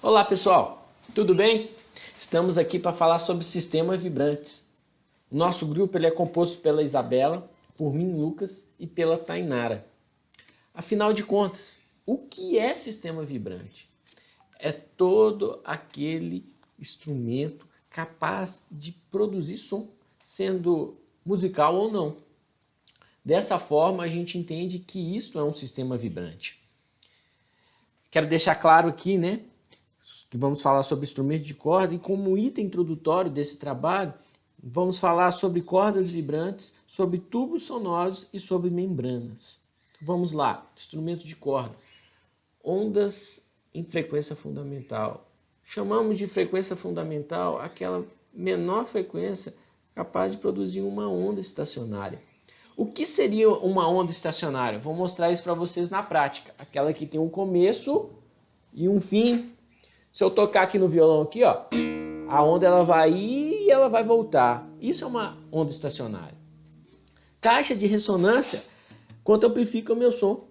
Olá pessoal, tudo bem? Estamos aqui para falar sobre sistemas vibrantes. O nosso grupo ele é composto pela Isabela, por mim, Lucas, e pela Tainara. Afinal de contas, o que é sistema vibrante? É todo aquele instrumento capaz de produzir som, sendo musical ou não. Dessa forma, a gente entende que isto é um sistema vibrante. Quero deixar claro aqui, que vamos falar sobre instrumentos de corda e como item introdutório desse trabalho, vamos falar sobre cordas vibrantes, sobre tubos sonoros e sobre membranas. Então, vamos lá, instrumento de corda. Ondas em frequência fundamental. Chamamos de frequência fundamental aquela menor frequência capaz de produzir uma onda estacionária. O que seria uma onda estacionária? Vou mostrar isso para vocês na prática. Aquela que tem um começo e um fim. Se eu tocar aqui no violão, aqui, ó, a onda ela vai ir e ela vai voltar. Isso é uma onda estacionária. Caixa de ressonância, quanto amplifica o meu som.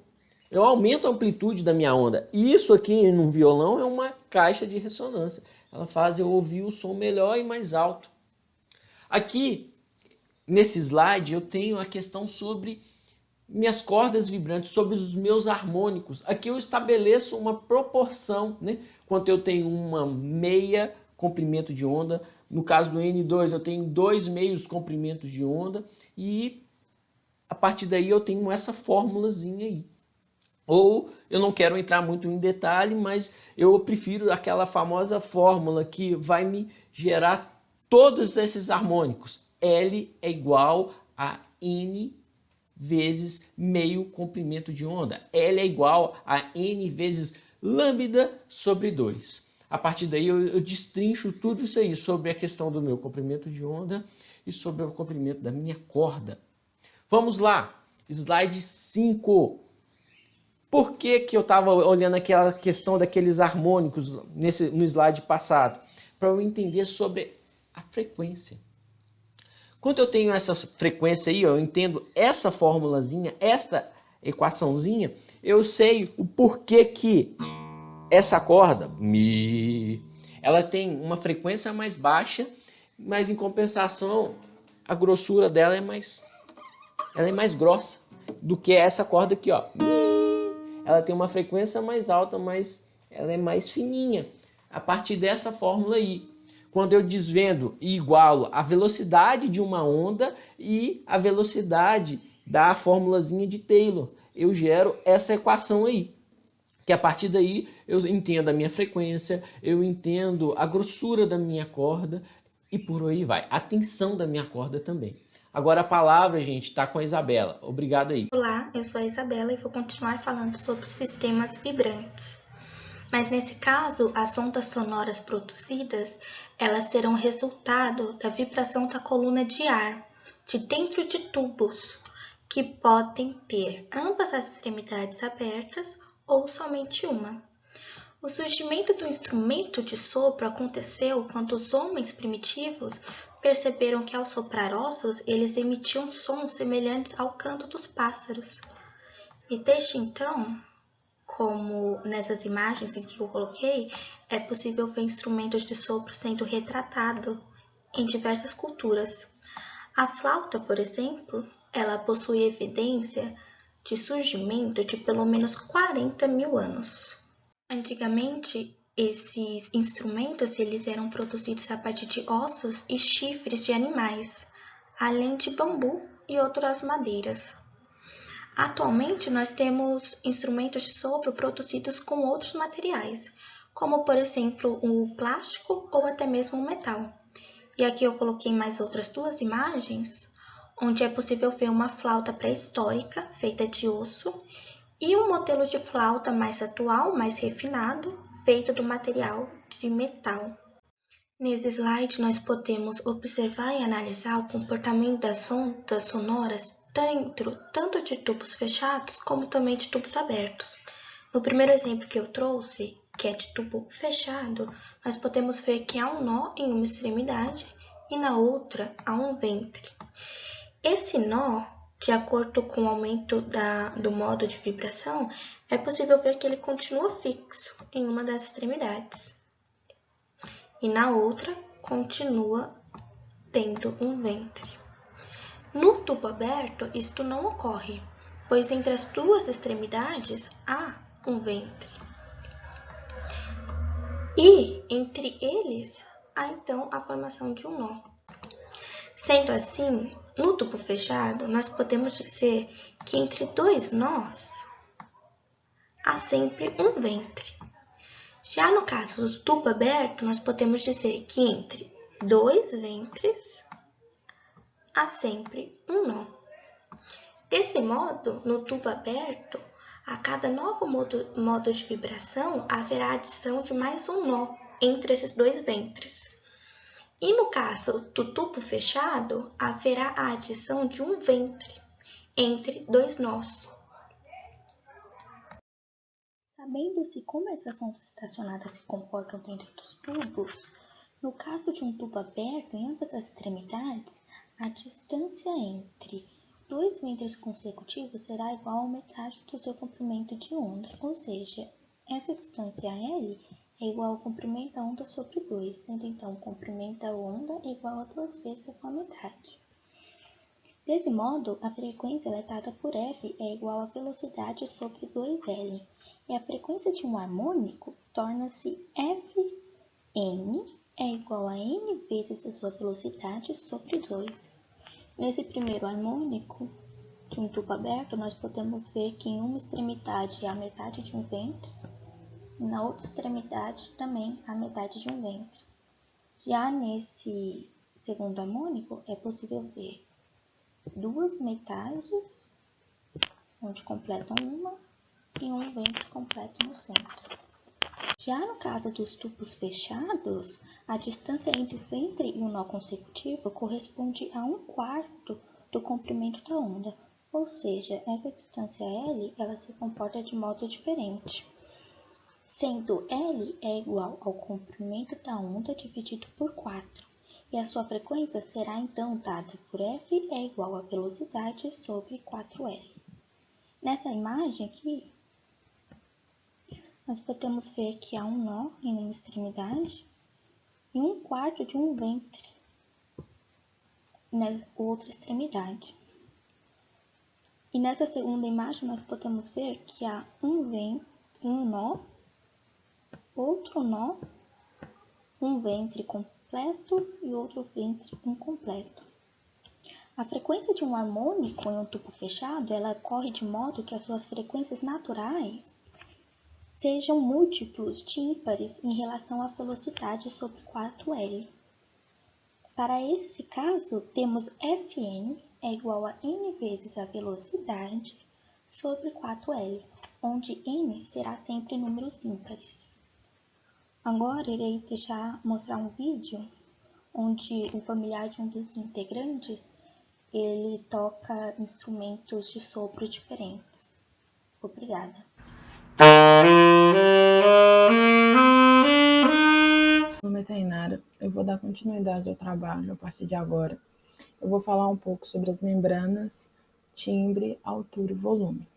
Eu aumento a amplitude da minha onda. Isso aqui no violão é uma caixa de ressonância. Ela faz eu ouvir o som melhor e mais alto. Aqui, nesse slide, eu tenho a questão sobre minhas cordas vibrantes, sobre os meus harmônicos. Aqui eu estabeleço uma proporção, Quanto eu tenho uma meia comprimento de onda, no caso do N2 eu tenho 2 meios comprimentos de onda e a partir daí eu tenho essa formulazinha aí. Ou eu não quero entrar muito em detalhe, mas eu prefiro aquela famosa fórmula que vai me gerar todos esses harmônicos. L é igual a N vezes meio comprimento de onda. L é igual a N vezes lambda sobre 2. A partir daí eu destrincho tudo isso aí sobre a questão do meu comprimento de onda e sobre o comprimento da minha corda. Vamos lá, slide 5. Por que eu estava olhando aquela questão daqueles harmônicos no slide passado? Para eu entender sobre a frequência. Quando eu tenho essa frequência aí, eu entendo essa formulazinha, esta equaçãozinha, eu sei o porquê que essa corda, Mi, ela tem uma frequência mais baixa, mas em compensação a grossura dela é mais grossa do que essa corda aqui, ó. Ela tem uma frequência mais alta, mas ela é mais fininha. A partir dessa fórmula aí, quando eu desvendo e igualo a velocidade de uma onda e a velocidade da formulazinha de Taylor, eu gero essa equação aí. Que a partir daí eu entendo a minha frequência, eu entendo a grossura da minha corda e por aí vai. A tensão da minha corda também. Agora a palavra, gente, está com a Isabela. Obrigado aí. Olá, eu sou a Isabela e vou continuar falando sobre sistemas vibrantes. Mas nesse caso, as ondas sonoras produzidas, elas serão resultado da vibração da coluna de ar, de dentro de tubos, que podem ter ambas as extremidades abertas ou somente uma. O surgimento do instrumento de sopro aconteceu quando os homens primitivos perceberam que ao soprar ossos, eles emitiam sons semelhantes ao canto dos pássaros. E desde então, como nessas imagens em que eu coloquei, é possível ver instrumentos de sopro sendo retratado em diversas culturas. A flauta, por exemplo, ela possui evidência de surgimento de pelo menos 40 mil anos. Antigamente, esses instrumentos eles eram produzidos a partir de ossos e chifres de animais, além de bambu e outras madeiras. Atualmente, nós temos instrumentos de sopro produzidos com outros materiais, como, por exemplo, o plástico ou até mesmo o metal. E aqui eu coloquei mais outras 2 imagens, onde é possível ver uma flauta pré-histórica feita de osso e um modelo de flauta mais atual, mais refinado, feito do material de metal. Nesse slide, nós podemos observar e analisar o comportamento das ondas sonoras dentro tanto de tubos fechados como também de tubos abertos. No primeiro exemplo que eu trouxe, que é de tubo fechado, nós podemos ver que há um nó em uma extremidade e na outra há um ventre. Esse nó, de acordo com o aumento do modo de vibração, é possível ver que ele continua fixo em uma das extremidades. e na outra continua tendo um ventre. No tubo aberto, isto não ocorre, pois entre as duas extremidades há um ventre. E entre eles há então a formação de um nó. Sendo assim, no tubo fechado, nós podemos dizer que entre dois nós há sempre um ventre. Já no caso do tubo aberto, nós podemos dizer que entre dois ventres há sempre um nó. Desse modo, no tubo aberto, a cada novo modo de vibração haverá a adição de mais um nó entre esses dois ventres. E no caso do tubo fechado, haverá a adição de um ventre entre dois nós. Sabendo-se como essas ondas estacionadas se comportam dentro dos tubos, no caso de um tubo aberto em ambas as extremidades, a distância entre dois ventres consecutivos será igual à metade do seu comprimento de onda, ou seja, essa distância L é igual ao comprimento da onda sobre 2, sendo então o comprimento da onda igual a 2 vezes a sua metade. Desse modo, a frequência dada por F é igual à velocidade sobre 2L, e a frequência de um harmônico torna-se Fn é igual a n vezes a sua velocidade sobre 2. Nesse primeiro harmônico de um tubo aberto, nós podemos ver que em uma extremidade é a metade de um ventre, e na outra extremidade também a metade de um ventre. Já nesse segundo harmônico, é possível ver duas metades, onde completam uma, e um ventre completo no centro. Já no caso dos tubos fechados, a distância entre o ventre e o nó consecutivo corresponde a 1/4 do comprimento da onda, ou seja, essa distância L ela se comporta de modo diferente, sendo L é igual ao comprimento da onda dividido por 4, e a sua frequência será então dada por F é igual a velocidade sobre 4L. Nessa imagem aqui, nós podemos ver que há um nó em uma extremidade e 1/4 de um ventre na outra extremidade. E nessa segunda imagem nós podemos ver que há um nó, outro nó, um ventre completo e outro ventre incompleto. A frequência de um harmônico em um tubo fechado, ela ocorre de modo que as suas frequências naturais sejam múltiplos de ímpares em relação à velocidade sobre 4L. Para esse caso, temos Fn é igual a n vezes a velocidade sobre 4L, onde n será sempre números ímpares. Agora irei mostrar um vídeo onde o familiar de um dos integrantes ele toca instrumentos de sopro diferentes. Obrigada. Meu nome é Tainara, eu vou dar continuidade ao trabalho a partir de agora. Eu vou falar um pouco sobre as membranas, timbre, altura e volume.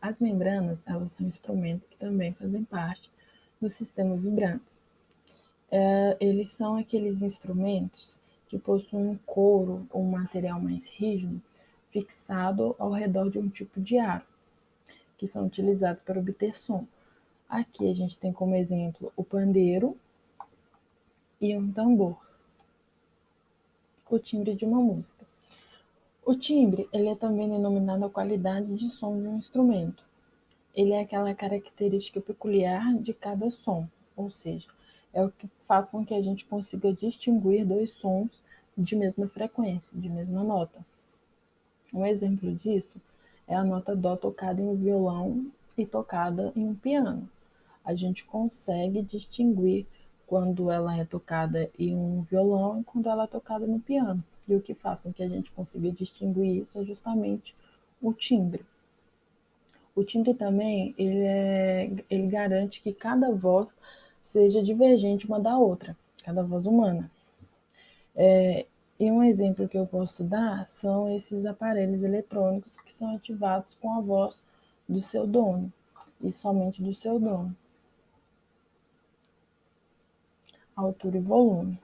As membranas, elas são instrumentos que também fazem parte do sistema vibrantes. Eles são aqueles instrumentos que possuem um couro ou um material mais rígido fixado ao redor de um tipo de aro, que são utilizados para obter som. Aqui a gente tem como exemplo o pandeiro e um tambor. O timbre de uma música. O timbre, ele é também denominado a qualidade de som de um instrumento. Ele é aquela característica peculiar de cada som, ou seja, é o que faz com que a gente consiga distinguir dois sons de mesma frequência, de mesma nota. Um exemplo disso é a nota Dó tocada em um violão e tocada em um piano. A gente consegue distinguir quando ela é tocada em um violão e quando ela é tocada no piano. E o que faz com que a gente consiga distinguir isso é justamente o timbre. O timbre também, ele garante que cada voz seja divergente uma da outra, cada voz humana. E um exemplo que eu posso dar são esses aparelhos eletrônicos que são ativados com a voz do seu dono, e somente do seu dono. altura e volume.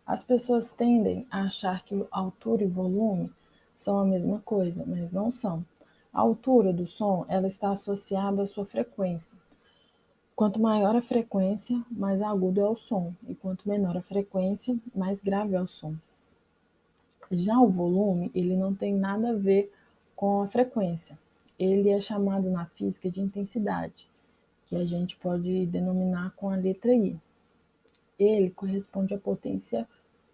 As pessoas tendem a achar que altura e volume são a mesma coisa, mas não são. A altura do som, ela está associada à sua frequência. Quanto maior a frequência, mais agudo é o som, e quanto menor a frequência, mais grave é o som. Já o volume, ele não tem nada a ver com a frequência. Ele é chamado na física de intensidade, que a gente pode denominar com a letra I. Ele corresponde à potência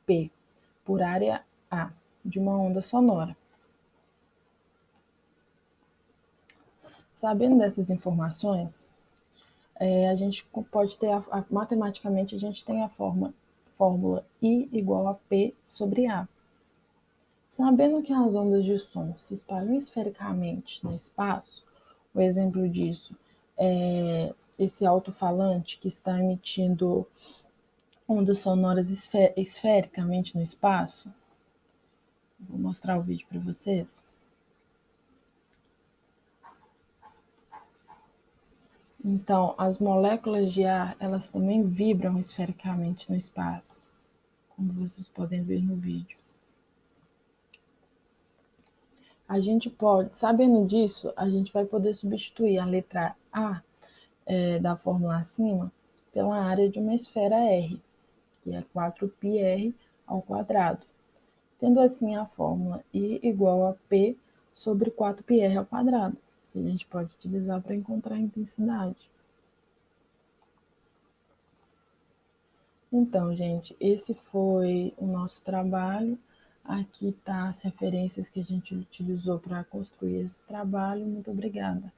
P por área A de uma onda sonora. Sabendo dessas informações, a gente pode ter, matematicamente, a gente tem a fórmula I igual a P sobre A. Sabendo que as ondas de som se espalham esfericamente no espaço, o exemplo disso é esse alto-falante que está emitindo ondas sonoras esfericamente no espaço. Vou mostrar o vídeo para vocês. Então, as moléculas de ar, elas também vibram esfericamente no espaço, como vocês podem ver no vídeo. A gente pode, sabendo disso, a gente vai poder substituir a letra A da fórmula acima pela área de uma esfera R, que é 4πr ao quadrado, tendo assim a fórmula I igual a P sobre 4πr ao quadrado, que a gente pode utilizar para encontrar a intensidade. Então, gente, esse foi o nosso trabalho. Aqui tá as referências que a gente utilizou para construir esse trabalho. Muito obrigada.